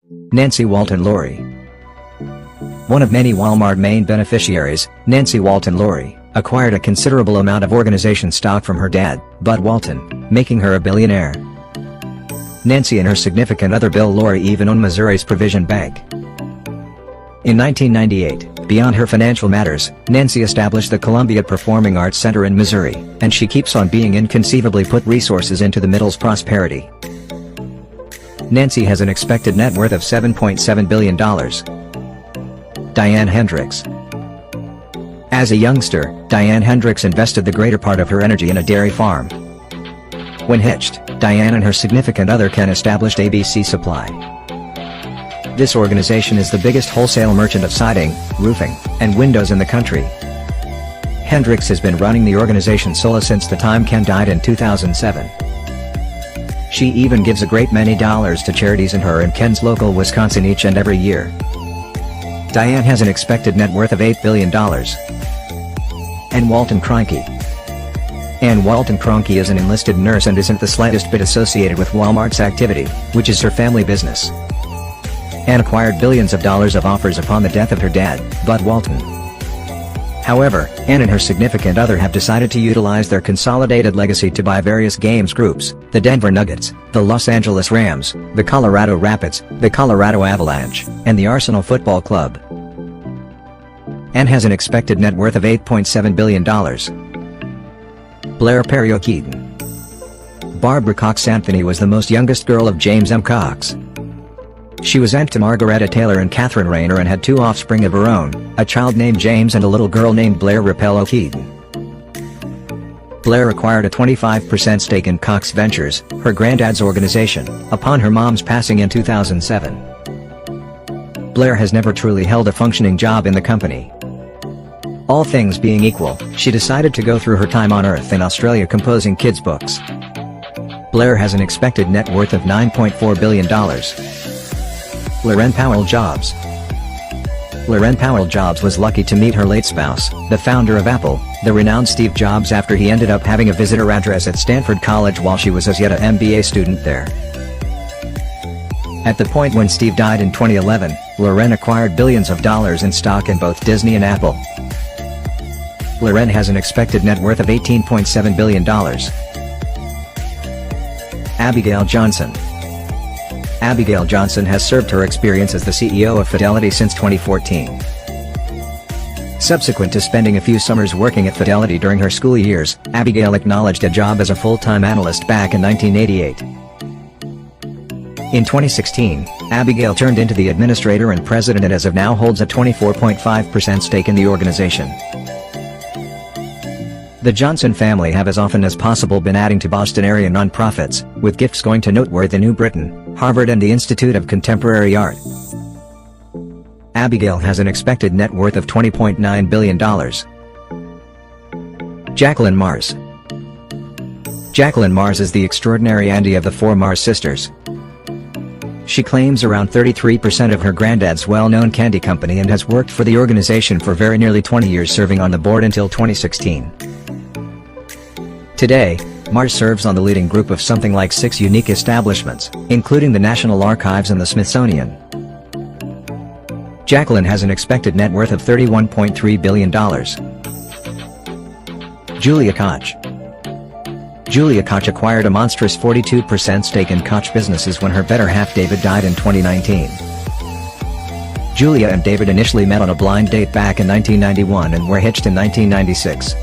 Nancy Walton Laurie. One of many Walmart main beneficiaries, Nancy Walton Laurie acquired a considerable amount of organization stock from her dad, Bud Walton, making her a billionaire. Nancy and her significant other Bill Laurie even own Missouri's Provision Bank. In 1998, beyond her financial matters, Nancy established the Columbia Performing Arts Center in Missouri, and she keeps on being inconceivably put resources into the Middle's prosperity. Nancy has an expected net worth of $7.7 billion. Diane Hendricks. As a youngster, Diane Hendricks invested the greater part of her energy in a dairy farm. When hitched, Diane and her significant other Ken established ABC Supply. This organization is the biggest wholesale merchant of siding, roofing, and windows in the country. Hendricks has been running the organization solo since the time Ken died in 2007. She even gives a great many dollars to charities in her and Ken's local Wisconsin each and every year. Diane has an expected net worth of $8 billion. Ann Walton Cronky. Ann Walton Cronky is an enlisted nurse and isn't the slightest bit associated with Walmart's activity, which is her family business. Ann acquired billions of dollars of offers upon the death of her dad, Bud Walton. However, Ann and her significant other have decided to utilize their consolidated legacy to buy various games groups, the Denver Nuggets, the Los Angeles Rams, the Colorado Rapids, the Colorado Avalanche, and the Arsenal Football Club. Ann has an expected net worth of $8.7 billion. Blair Perriot Keaton. Barbara Cox Anthony was the most youngest girl of James M. Cox. She was aunt to Margaretta Taylor and Catherine Rayner and had two offspring of her own, a child named James and a little girl named Blair Rapello Keaton. Blair acquired a 25% stake in Cox Ventures, her granddad's organization, upon her mom's passing in 2007. Blair has never truly held a functioning job in the company. All things being equal, she decided to go through her time on Earth in Australia composing kids' books. Blair has an expected net worth of $9.4 billion. Loren Powell Jobs. Loren Powell Jobs was lucky to meet her late spouse, the founder of Apple, the renowned Steve Jobs, after he ended up having a visitor address at Stanford College while she was as yet an MBA student there. At the point when Steve died in 2011, Loren acquired billions of dollars in stock in both Disney and Apple. Loren has an expected net worth of $18.7 billion. Abigail Johnson. Abigail Johnson has served her experience as the CEO of Fidelity since 2014. Subsequent to spending a few summers working at Fidelity during her school years, Abigail acknowledged a job as a full-time analyst back in 1988. In 2016, Abigail turned into the administrator and president and as of now holds a 24.5% stake in the organization. The Johnson family have as often as possible been adding to Boston area nonprofits, with gifts going to noteworthy New Britain, Harvard and the Institute of Contemporary Art. Abigail has an expected net worth of $20.9 billion. Jacqueline Mars. Jacqueline Mars is the extraordinary Andy of the four Mars sisters. She claims around 33% of her granddad's well-known candy company and has worked for the organization for very nearly 20 years, serving on the board until 2016. Today, Mars serves on the leading group of something like 6 unique establishments, including the National Archives and the Smithsonian. Jacqueline has an expected net worth of $31.3 billion. Julia Koch. Julia Koch acquired a monstrous 42% stake in Koch businesses when her better half David died in 2019. Julia and David initially met on a blind date back in 1991 and were hitched in 1996.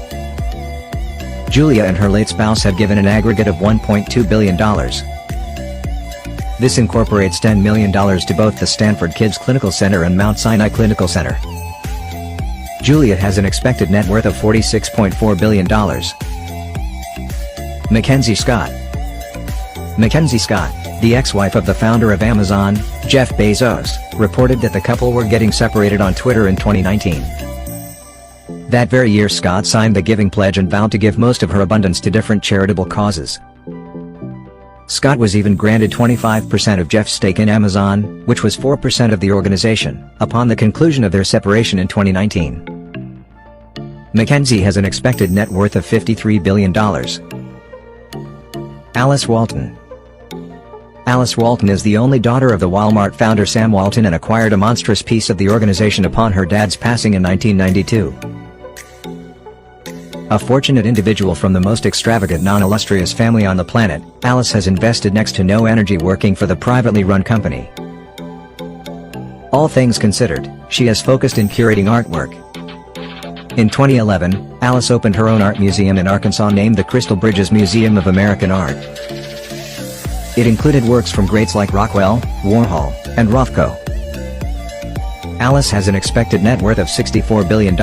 Julia and her late spouse have given an aggregate of $1.2 billion. This incorporates $10 million to both the Stanford Kids Clinical Center and Mount Sinai Clinical Center. Julia has an expected net worth of $46.4 billion. Mackenzie Scott. Mackenzie Scott, the ex-wife of the founder of Amazon, Jeff Bezos, reported that the couple were getting separated on Twitter in 2019. That very year Scott signed the Giving Pledge and vowed to give most of her abundance to different charitable causes. Scott was even granted 25% of Jeff's stake in Amazon, which was 4% of the organization, upon the conclusion of their separation in 2019. Mackenzie has an expected net worth of $53 billion. Alice Walton. Alice Walton is the only daughter of the Walmart founder Sam Walton and acquired a monstrous piece of the organization upon her dad's passing in 1992. A fortunate individual from the most extravagant non-illustrious family on the planet, Alice has invested next to no energy working for the privately run company. All things considered, she has focused in curating artwork. In 2011, Alice opened her own art museum in Arkansas named the Crystal Bridges Museum of American Art. It included works from greats like Rockwell, Warhol, and Rothko. Alice has an expected net worth of $64 billion.